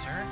Sir?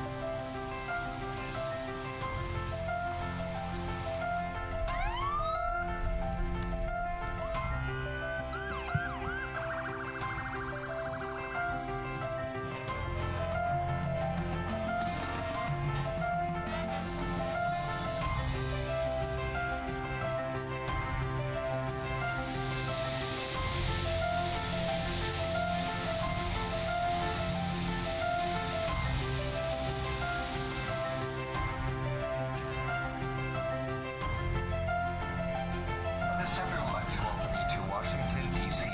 This time we would like to welcome you to Washington, D.C.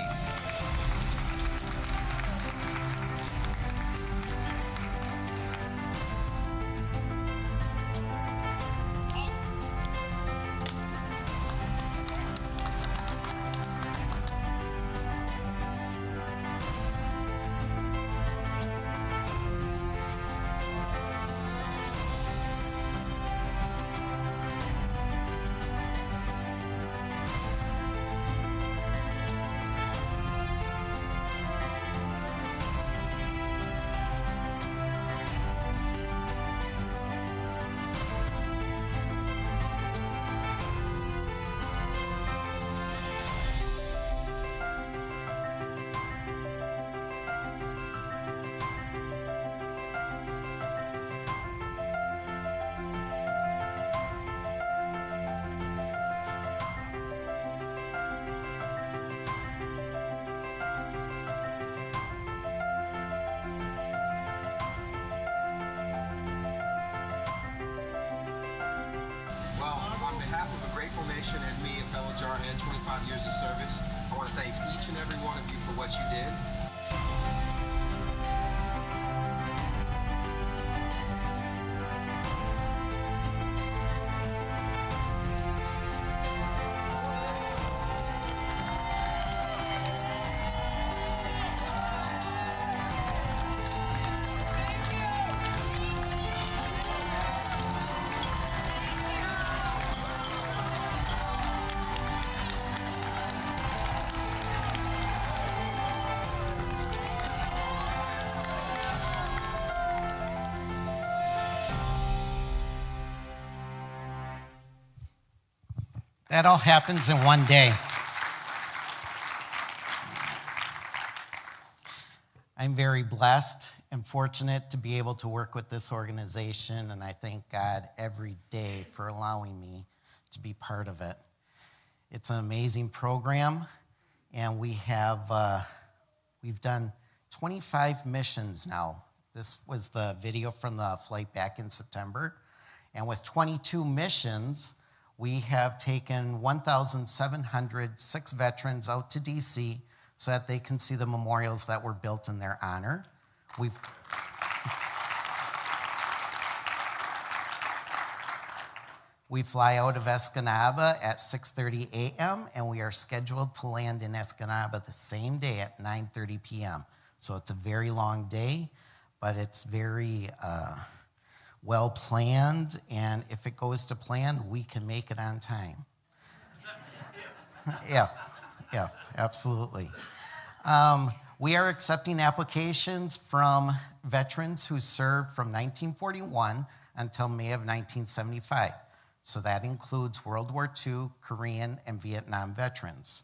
Well, on behalf of a grateful nation and me, a fellow Jarhead, 25 years of service, I want to thank each and every one of you for what you did. That all happens in one day. I'm very blessed and fortunate to be able to work with this organization, and I thank God every day for allowing me to be part of it. It's an amazing program, and we've done 25 missions now. This was the video from the flight back in September, and with 22 missions, we have taken 1,706 veterans out to D.C. so that they can see the memorials that were built in their honor. We fly out of Escanaba at 6:30 a.m., and we are scheduled to land in Escanaba the same day at 9:30 p.m. So it's a very long day, but it's very well planned, and if it goes to plan, we can make it on time. Yeah, absolutely. We are accepting applications from veterans who served from 1941 until May of 1975. So that includes World War II, Korean, and Vietnam veterans.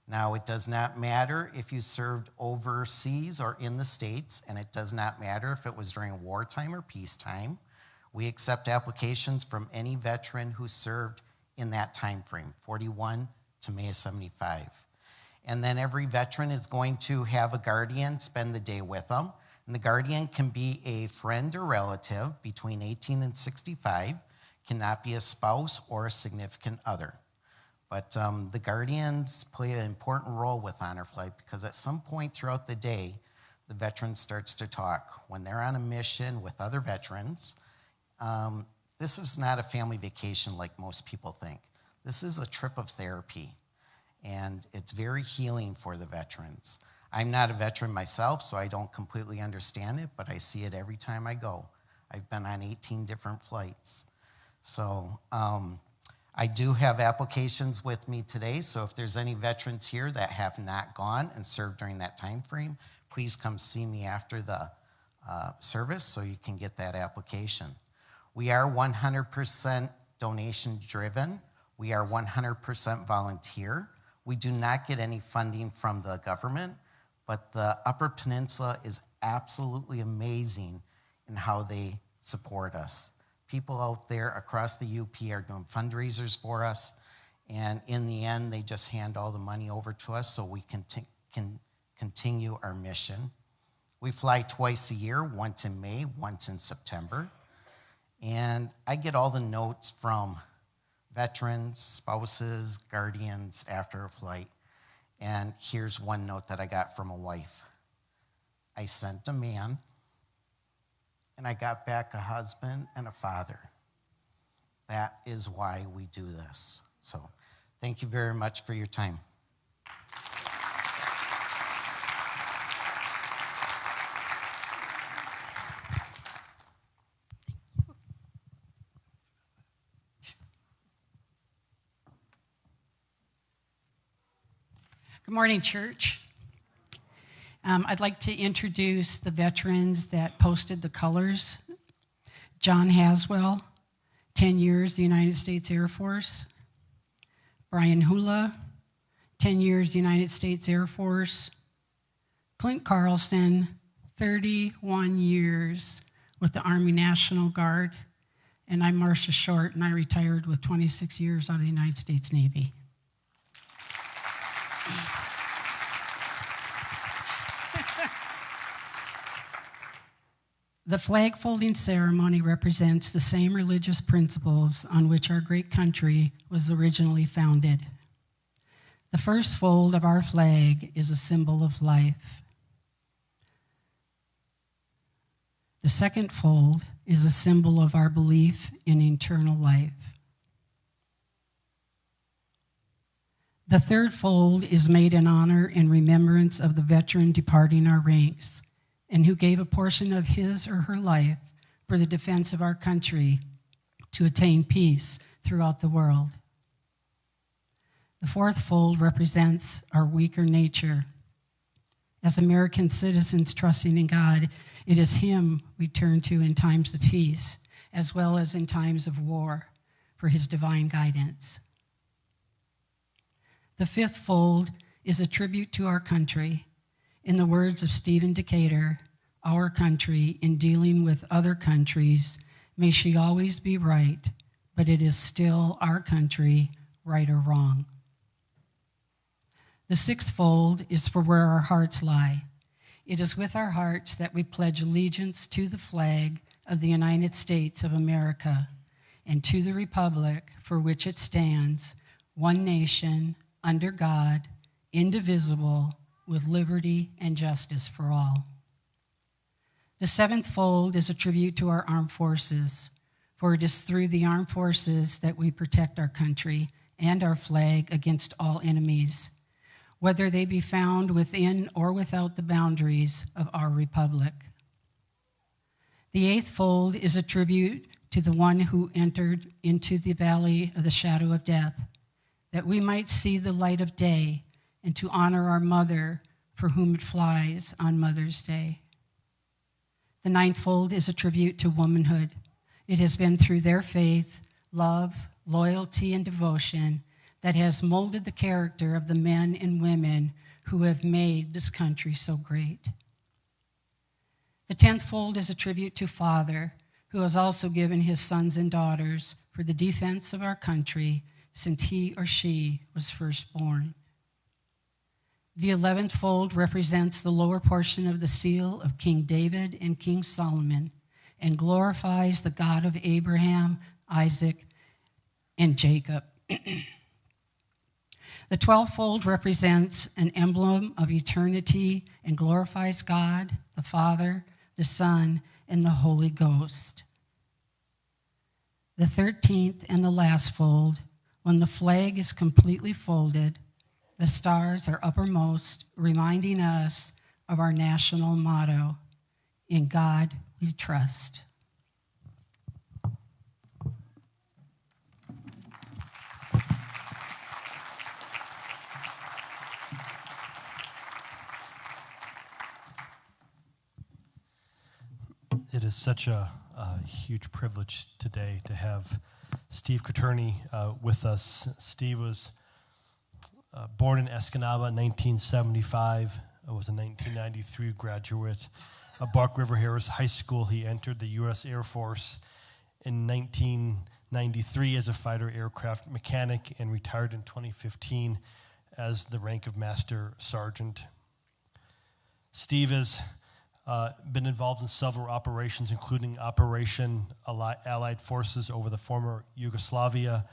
Now, it does not matter if you served overseas or in the States, and it does not matter if it was during wartime or peacetime. We accept applications from any veteran who served in that time frame, 41 to May of 75. And then every veteran is going to have a guardian spend the day with them. And the guardian can be a friend or relative between 18 and 65, cannot be a spouse or a significant other. But the guardians play an important role with Honor Flight because at some point throughout the day, the veteran starts to talk. When they're on a mission with other veterans, this is not a family vacation like most people think. This is a trip of therapy, and it's very healing for the veterans. I'm not a veteran myself, so I don't completely understand it, but I see it every time I go. I've been on 18 different flights. So I do have applications with me today, so if there's any veterans here that have not gone and served during that time frame, please come see me after the service, so you can get that application. We are 100% donation driven. We are 100% volunteer. We do not get any funding from the government, but the Upper Peninsula is absolutely amazing in how they support us. People out there across the UP are doing fundraisers for us, and in the end, they just hand all the money over to us so we can continue our mission. We fly twice a year, once in May, once in September. And I get all the notes from veterans, spouses, guardians after a flight. And here's one note that I got from a wife. I sent a man, and I got back a husband and a father. That is why we do this. So thank you very much for your time. Good morning, church. I'd like to introduce the veterans that posted the colors. John Haswell, 10 years, the United States Air Force. Brian Hula, 10 years, United States Air Force. Clint Carlson, 31 years with the Army National Guard. And I'm Marcia Short, and I retired with 26 years out of the United States Navy. The flag folding ceremony represents the same religious principles on which our great country was originally founded. The first fold of our flag is a symbol of life. The second fold is a symbol of our belief in eternal life. The third fold is made in honor and remembrance of the veteran departing our ranks, and who gave a portion of his or her life for the defense of our country to attain peace throughout the world. The fourth fold represents our weaker nature. As American citizens trusting in God, it is Him we turn to in times of peace, as well as in times of war, for His divine guidance. The fifth fold is a tribute to our country. In the words of Stephen Decatur, our country, in dealing with other countries, may she always be right, but it is still our country, right or wrong. The sixth fold is for where our hearts lie. It is with our hearts that we pledge allegiance to the flag of the United States of America and to the republic for which it stands, one nation, under God, indivisible, with liberty and justice for all. The seventh fold is a tribute to our armed forces, for it is through the armed forces that we protect our country and our flag against all enemies, whether they be found within or without the boundaries of our republic. The eighth fold is a tribute to the one who entered into the valley of the shadow of death, that we might see the light of day, and to honor our mother, for whom it flies on Mother's Day. The ninth fold is a tribute to womanhood. It has been through their faith, love, loyalty, and devotion that has molded the character of the men and women who have made this country so great. The 10th fold is a tribute to Father, who has also given his sons and daughters for the defense of our country since he or she was first born. The 11th fold represents the lower portion of the seal of King David and King Solomon and glorifies the God of Abraham, Isaac, and Jacob. The 12th fold represents an emblem of eternity and glorifies God, the Father, the Son, and the Holy Ghost. The 13th and the last fold, when the flag is completely folded, the stars are uppermost, reminding us of our national motto, "In God we trust." It is such a huge privilege today to have Steve Coturni with us. Steve was born in Escanaba in 1975. Was a 1993 graduate of Bark River Harris High School. He entered the U.S. Air Force in 1993 as a fighter aircraft mechanic and retired in 2015 as the rank of Master Sergeant. Steve has been involved in several operations, including Operation Allied Forces over the former Yugoslavia,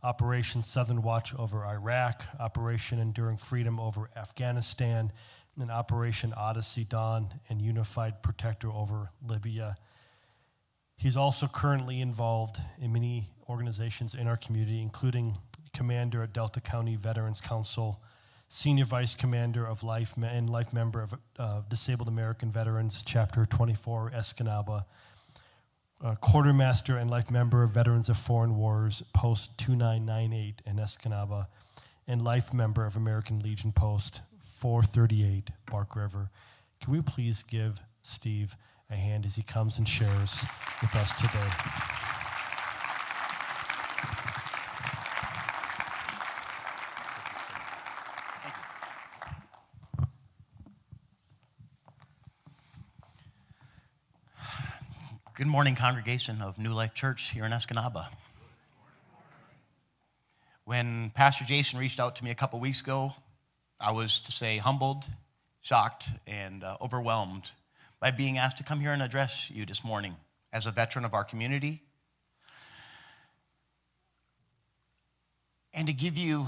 Operation Southern Watch over Iraq, Operation Enduring Freedom over Afghanistan, and Operation Odyssey Dawn and Unified Protector over Libya. He's also currently involved in many organizations in our community, including Commander at Delta County Veterans Council, Senior Vice Commander of Life and Life Member of Disabled American Veterans, Chapter 24, Escanaba, Quartermaster and Life Member of Veterans of Foreign Wars, Post 2998 in Escanaba, and Life Member of American Legion Post 438, Bark River. Can we please give Steve a hand as he comes and shares with us today? Good morning, congregation of New Life Church here in Escanaba. When Pastor Jason reached out to me a couple weeks ago, I was, to say, humbled, shocked, and overwhelmed by being asked to come here and address you this morning as a veteran of our community, and to give you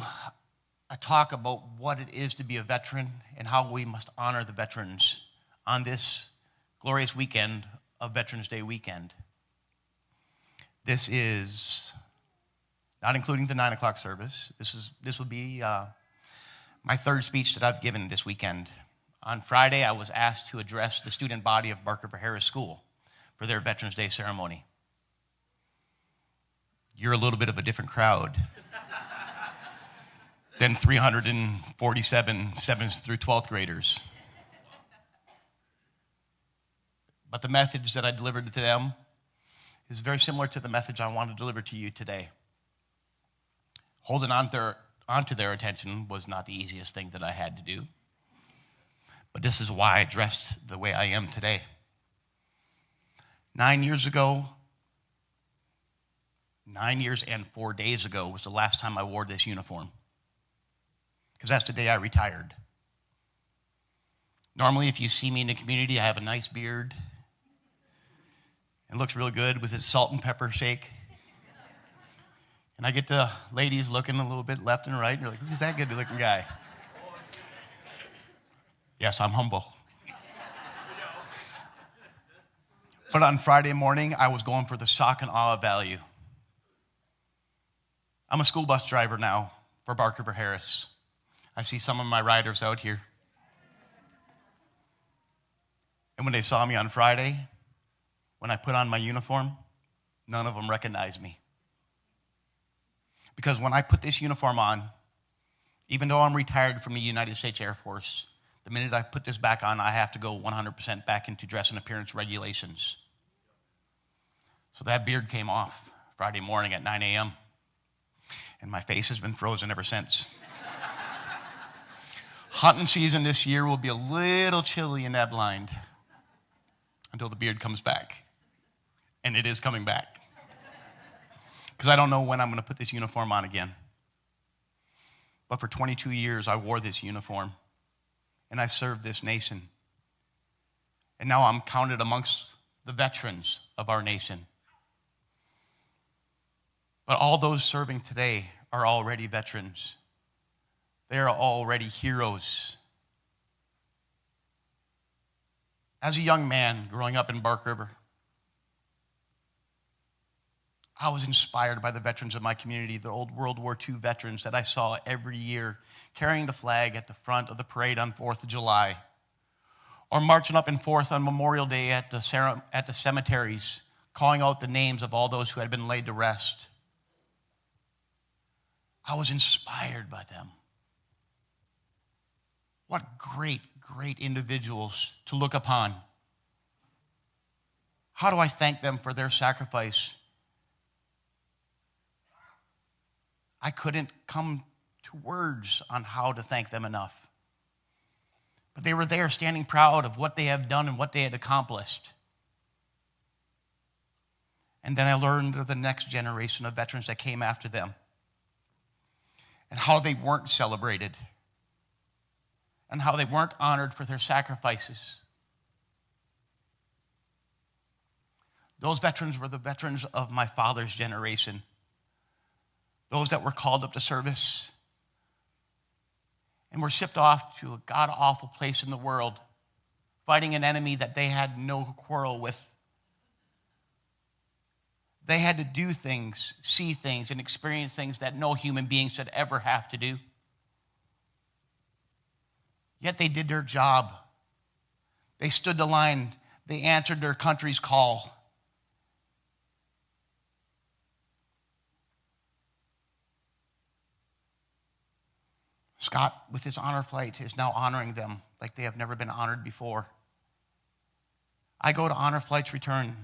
a talk about what it is to be a veteran and how we must honor the veterans on this glorious weekend of Veterans Day weekend. This is not including the 9 o'clock service. This will be my third speech that I've given this weekend. On Friday, I was asked to address the student body of Bark River Harris School for their Veterans Day ceremony. You're a little bit of a different crowd than 347 7th through 12th graders. But the message that I delivered to them is very similar to the message I want to deliver to you today. Holding onto their attention was not the easiest thing that I had to do. But this is why I dressed the way I am today. 9 years ago, 9 years and 4 days ago was the last time I wore this uniform. Because that's the day I retired. Normally, if you see me in the community, I have a nice beard. It looks real good with its salt and pepper shake. And I get the ladies looking a little bit left and right, and you're like, who's that good-looking guy? Yes, I'm humble. But on Friday morning, I was going for the shock and awe value. I'm a school bus driver now for Bark River Harris. I see some of my riders out here. And when they saw me on Friday, when I put on my uniform, none of them recognized me. Because when I put this uniform on, even though I'm retired from the United States Air Force, the minute I put this back on, I have to go 100% back into dress and appearance regulations. So that beard came off Friday morning at 9 a.m., and my face has been frozen ever since. Hunting season this year will be a little chilly in that blind until the beard comes back. And it is coming back. Because I don't know when I'm going to put this uniform on again. But for 22 years, I wore this uniform. And I served this nation. And now I'm counted amongst the veterans of our nation. But all those serving today are already veterans. They are already heroes. As a young man growing up in Bark River, I was inspired by the veterans of my community, the old World War II veterans that I saw every year carrying the flag at the front of the parade on 4th of July, or marching up and forth on Memorial Day at the cemeteries, calling out the names of all those who had been laid to rest. I was inspired by them. What great, great individuals to look upon. How do I thank them for their sacrifice? I couldn't come to words on how to thank them enough. But they were there standing proud of what they have done and what they had accomplished. And then I learned of the next generation of veterans that came after them and how they weren't celebrated and how they weren't honored for their sacrifices. Those veterans were the veterans of my father's generation, those that were called up to service and were shipped off to a god-awful place in the world, fighting an enemy that they had no quarrel with. They had to do things, see things, and experience things that no human being should ever have to do. Yet they did their job. They stood the line. They answered their country's call. Scott, with his honor flight, is now honoring them like they have never been honored before. I go to honor flights return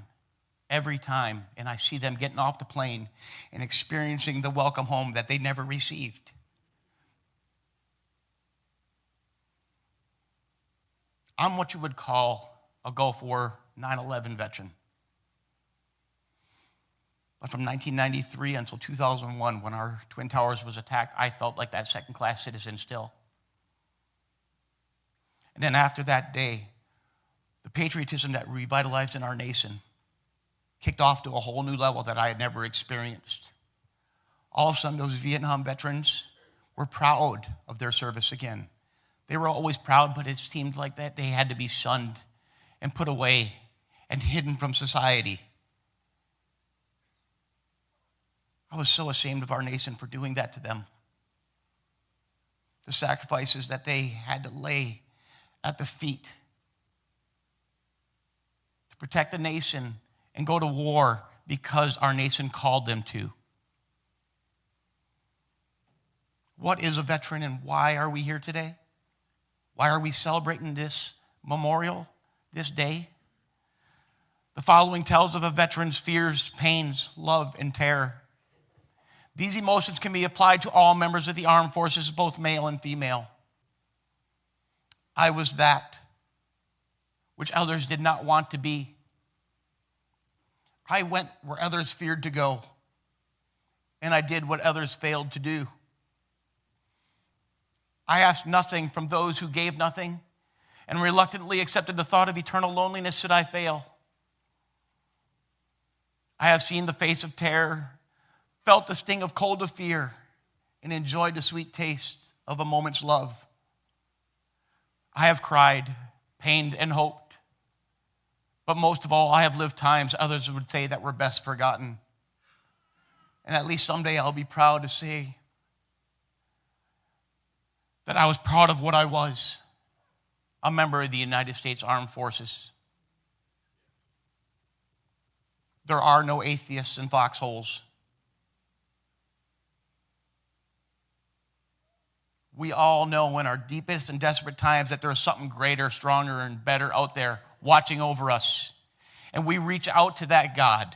every time, and I see them getting off the plane and experiencing the welcome home that they never received. I'm what you would call a Gulf War 9/11 veteran. But from 1993 until 2001, when our Twin Towers was attacked, I felt like that second-class citizen still. And then after that day, the patriotism that revitalized in our nation kicked off to a whole new level that I had never experienced. All of a sudden, those Vietnam veterans were proud of their service again. They were always proud, but it seemed like that they had to be shunned and put away and hidden from society. I was so ashamed of our nation for doing that to them. The sacrifices that they had to lay at the feet to protect the nation and go to war because our nation called them to. What is a veteran and why are we here today? Why are we celebrating this memorial, this day? The following tells of a veteran's fears, pains, love, and terror. These emotions can be applied to all members of the armed forces, both male and female. I was that which others did not want to be. I went where others feared to go, and I did what others failed to do. I asked nothing from those who gave nothing, and reluctantly accepted the thought of eternal loneliness should I fail. I have seen the face of terror, felt the sting of cold of fear, and enjoyed the sweet taste of a moment's love. I have cried, pained, and hoped. But most of all, I have lived times others would say that were best forgotten. And at least someday I'll be proud to say that I was proud of what I was, a member of the United States Armed Forces. There are no atheists in foxholes. We all know in our deepest and desperate times that there is something greater, stronger, and better out there watching over us. And we reach out to that God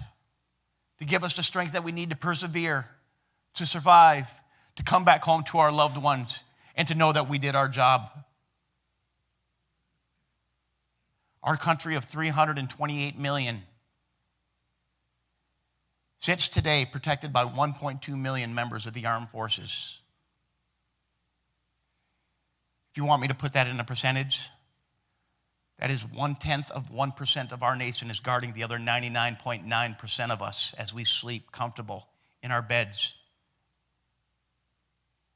to give us the strength that we need to persevere, to survive, to come back home to our loved ones, and to know that we did our job. Our country of 328 million sits today protected by 1.2 million members of the armed forces. If you want me to put that in a percentage, that is 0.1% of our nation is guarding the other 99.9% of us as we sleep comfortable in our beds,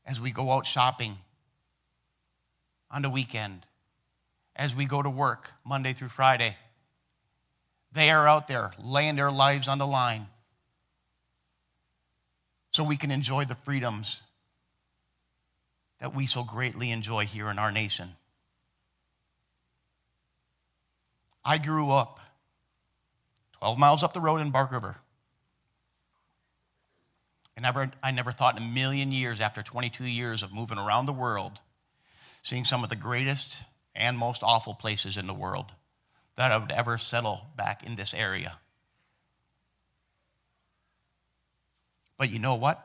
as we go out shopping on the weekend, as we go to work Monday through Friday. They are out there laying their lives on the line so we can enjoy the freedoms that we so greatly enjoy here in our nation. I grew up 12 miles up the road in Bark River. And I never thought in a million years, after 22 years of moving around the world, seeing some of the greatest and most awful places in the world, that I would ever settle back in this area. But you know what?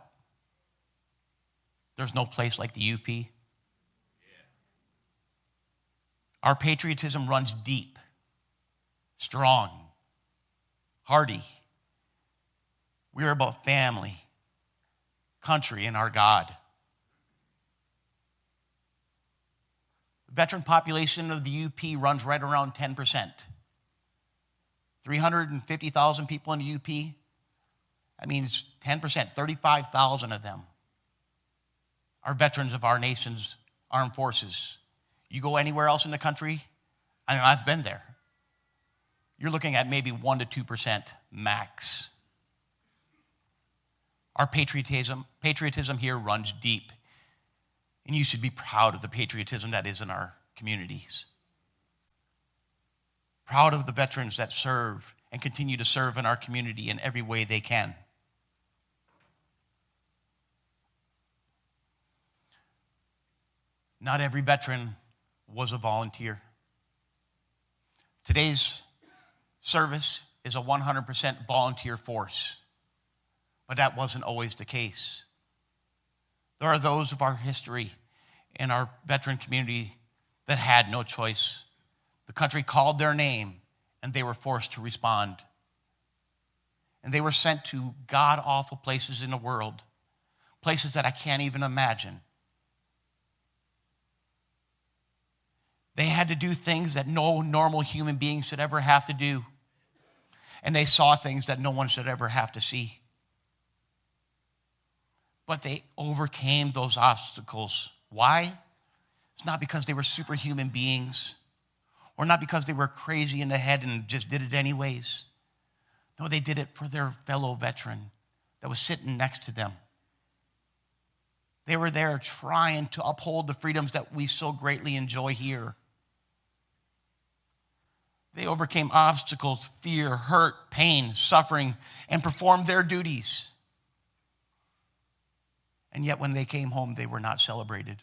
There's no place like the UP. Our patriotism runs deep, strong, hearty. We're about family, country, and our God. The veteran population of the UP runs right around 10%. 350,000 people in the UP. That means 10%, 35,000 of them are veterans of our nation's armed forces. You go anywhere else in the country, and I've been there, you're looking at maybe 1 to 2% max. Our patriotism here runs deep, and you should be proud of the patriotism that is in our communities. Proud of the veterans that serve and continue to serve in our community in every way they can. Not every veteran was a volunteer. Today's service is a 100% volunteer force, but that wasn't always the case. There are those of our history in our veteran community that had no choice. The country called their name, and they were forced to respond. And they were sent to god-awful places in the world, places that I can't even imagine. They had to do things that no normal human being should ever have to do. And they saw things that no one should ever have to see. But they overcame those obstacles. Why? It's not because they were superhuman beings, or not because they were crazy in the head and just did it anyways. No, they did it for their fellow veteran that was sitting next to them. They were there trying to uphold the freedoms that we so greatly enjoy here. They overcame obstacles, fear, hurt, pain, suffering, and performed their duties. And yet when they came home, they were not celebrated.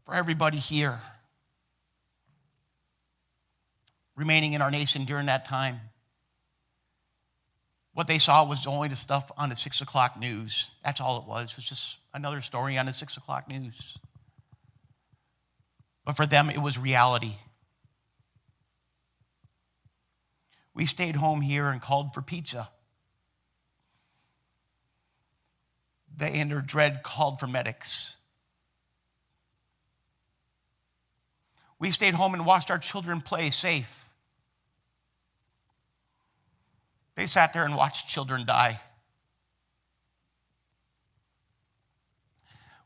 For everybody here remaining in our nation during that time, what they saw was only the stuff on the 6 o'clock news. That's all it was. It was just another story on the 6 o'clock news. But for them, it was reality. We stayed home here and called for pizza. They, in their dread, called for medics. We stayed home and watched our children play safe. They sat there and watched children die.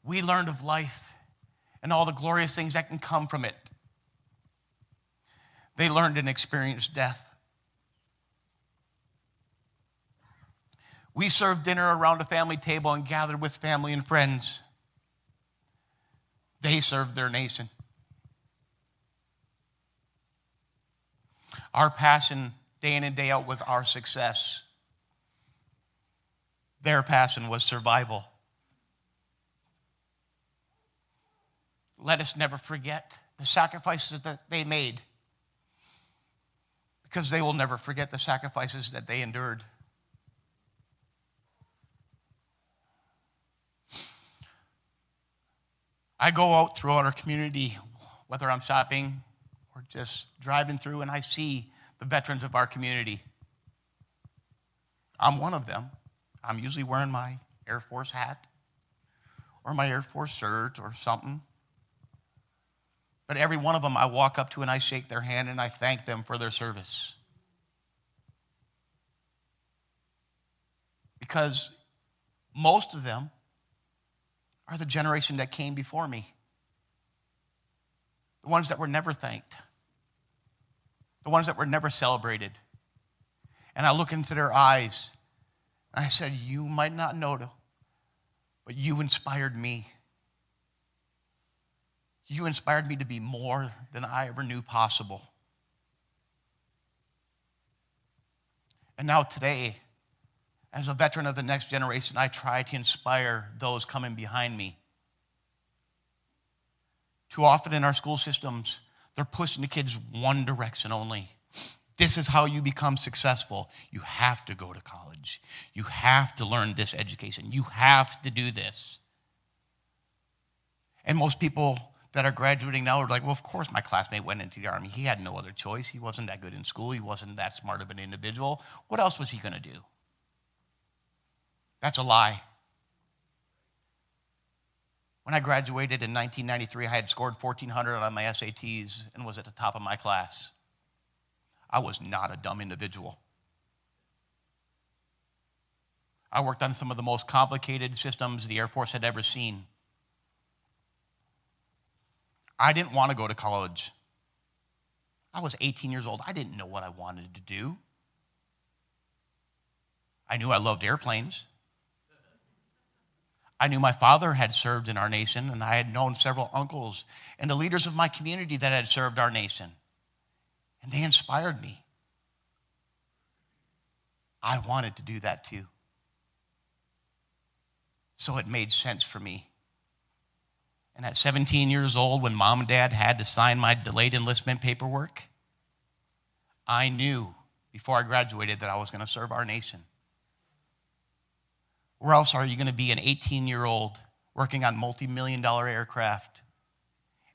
We learned of life and all the glorious things that can come from it. They learned and experienced death. We served dinner around a family table and gathered with family and friends. They served their nation. Our passion day in and day out was our success. Their passion was survival. Let us never forget the sacrifices that they made, because they will never forget the sacrifices that they endured. I go out throughout our community, whether I'm shopping or just driving through, and I see the veterans of our community. I'm one of them. I'm usually wearing my Air Force hat or my Air Force shirt or something. But every one of them I walk up to and I shake their hand and I thank them for their service. Because most of them are the generation that came before me. The ones that were never thanked. The ones that were never celebrated. And I look into their eyes and I said, you might not know, but you inspired me. You inspired me to be more than I ever knew possible. And now today, as a veteran of the next generation, I try to inspire those coming behind me. Too often in our school systems, they're pushing the kids one direction only. This is how you become successful. You have to go to college. You have to learn this education. You have to do this. And most people that are graduating now are like, well, of course my classmate went into the Army. He had no other choice. He wasn't that good in school. He wasn't that smart of an individual. What else was he going to do? That's a lie. When I graduated in 1993, I had scored 1,400 on my SATs and was at the top of my class. I was not a dumb individual. I worked on some of the most complicated systems the Air Force had ever seen. I didn't want to go to college. I was 18 years old. I didn't know what I wanted to do. I knew I loved airplanes. I knew my father had served in our nation, and I had known several uncles and the leaders of my community that had served our nation. And they inspired me. I wanted to do that too. So it made sense for me. And at 17 years old, when mom and dad had to sign my delayed enlistment paperwork, I knew before I graduated that I was going to serve our nation. Where else are you going to be an 18-year-old working on multi-million-dollar aircraft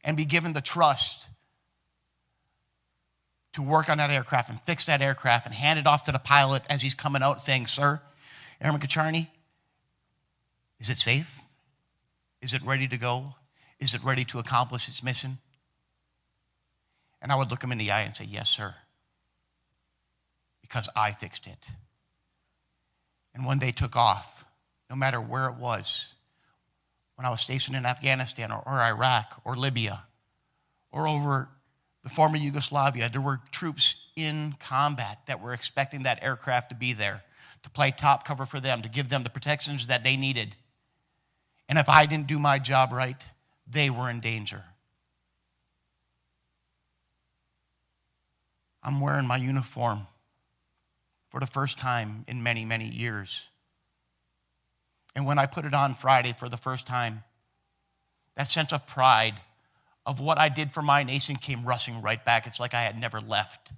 and be given the trust to work on that aircraft and fix that aircraft and hand it off to the pilot as he's coming out saying, "Sir, Airman Kacharny, is it safe? Is it ready to go? Is it ready to accomplish its mission?" And I would look him in the eye and say, "Yes, sir," because I fixed it. And when they took off, no matter where it was, when I was stationed in Afghanistan or Iraq or Libya or over the former Yugoslavia, there were troops in combat that were expecting that aircraft to be there, to play top cover for them, to give them the protections that they needed. And if I didn't do my job right, they were in danger. I'm wearing my uniform for the first time in many, many years. And when I put it on Friday for the first time, that sense of pride of what I did for my nation came rushing right back. It's like I had never left.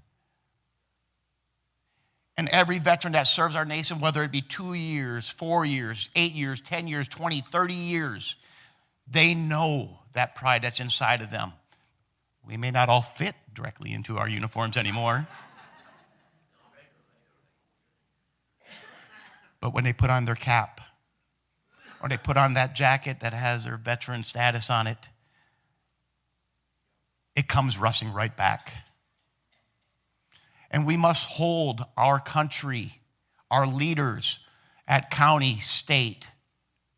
And every veteran that serves our nation, whether it be 2 years, 4 years, 8 years, 10 years, 20, 30 years, they know that pride that's inside of them. We may not all fit directly into our uniforms anymore. But when they put on their cap, or they put on that jacket that has their veteran status on it, it comes rushing right back. And we must hold our country, our leaders at county, state,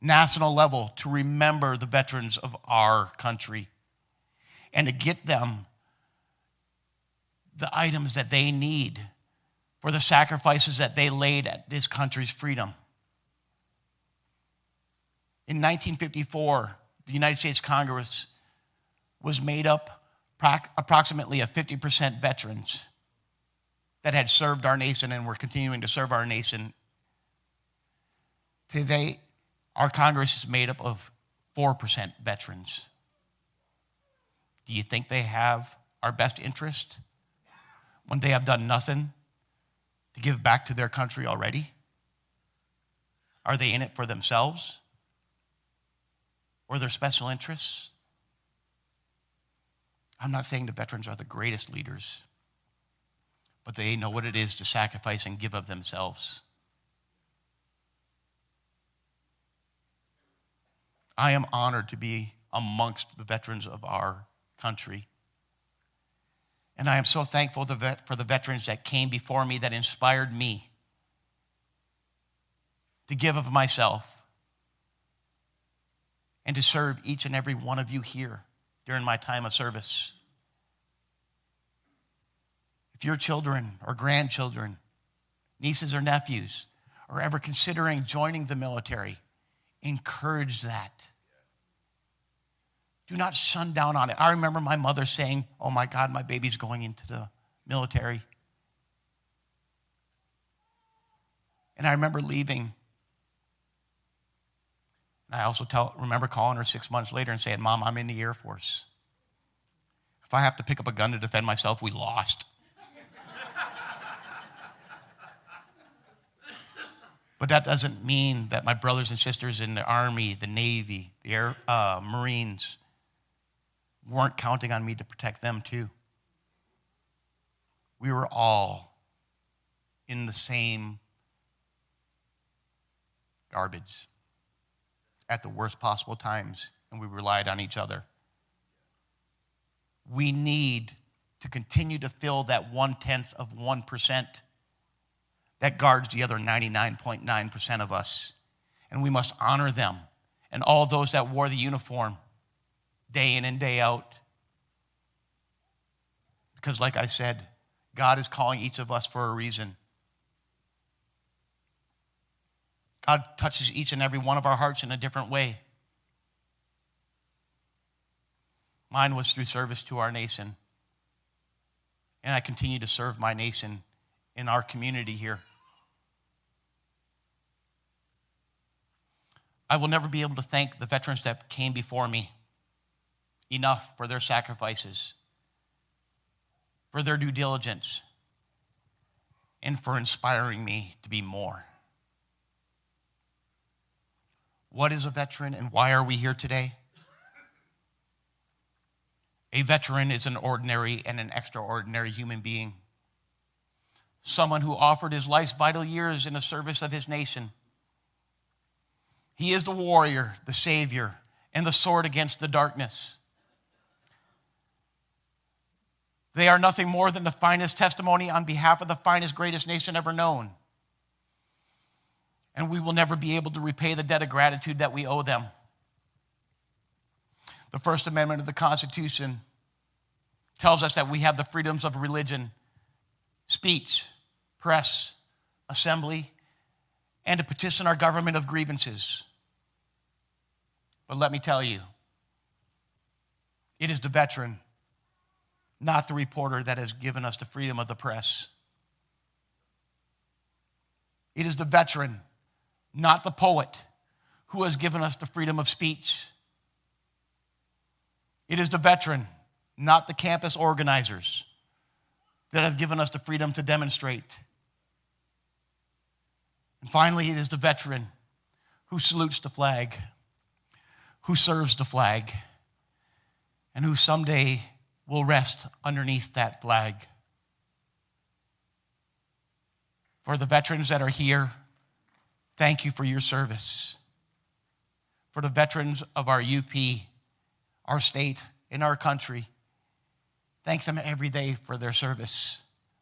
national level to remember the veterans of our country and to get them the items that they need for the sacrifices that they laid at this country's freedom. In 1954, the United States Congress was made up approximately of 50% veterans that had served our nation and were continuing to serve our nation. Today, our Congress is made up of 4% veterans. Do you think they have our best interest when they have done nothing to give back to their country already? Are they in it for themselves or their special interests? I'm not saying the veterans are the greatest leaders, but they know what it is to sacrifice and give of themselves. I am honored to be amongst the veterans of our country. And I am so thankful for the veterans that came before me that inspired me to give of myself and to serve each and every one of you here during my time of service. If your children or grandchildren, nieces or nephews, are ever considering joining the military, encourage that. Do not shun down on it. I remember my mother saying, "Oh my God, my baby's going into the military." And I remember leaving. And I also remember calling her 6 months later and saying, "Mom, I'm in the Air Force." If I have to pick up a gun to defend myself, we lost. But that doesn't mean that my brothers and sisters in the Army, the Navy, the Marines weren't counting on me to protect them too. We were all in the same garbage at the worst possible times, and we relied on each other. We need to continue to fill that 0.1% that guards the other 99.9% of us. And we must honor them and all those that wore the uniform day in and day out. Because like I said, God is calling each of us for a reason. God touches each and every one of our hearts in a different way. Mine was through service to our nation. And I continue to serve my nation in our community here. I will never be able to thank the veterans that came before me enough for their sacrifices, for their due diligence, and for inspiring me to be more. What is a veteran and why are we here today? A veteran is an ordinary and an extraordinary human being. Someone who offered his life's vital years in the service of his nation. He is the warrior, the savior, and the sword against the darkness. They are nothing more than the finest testimony on behalf of the finest, greatest nation ever known. And we will never be able to repay the debt of gratitude that we owe them. The First Amendment of the Constitution tells us that we have the freedoms of religion, speech, press, assembly, and to petition our government of grievances. But let me tell you, it is the veteran, not the reporter, that has given us the freedom of the press. It is the veteran, not the poet, who has given us the freedom of speech. It is the veteran, not the campus organizers, that have given us the freedom to demonstrate. And finally, it is the veteran who salutes the flag, who serves the flag, and who someday will rest underneath that flag. For the veterans that are here, thank you for your service. For the veterans of our UP, our state, and our country, thank them every day for their service,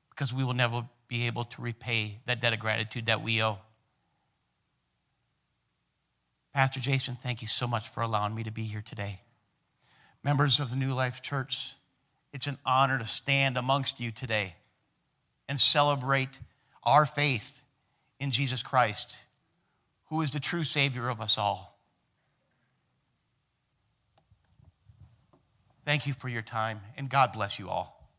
because we will never be able to repay that debt of gratitude that we owe. Pastor Jason, thank you so much for allowing me to be here today. Members of the New Life Church, it's an honor to stand amongst you today and celebrate our faith in Jesus Christ, who is the true Savior of us all. Thank you for your time, and God bless you all.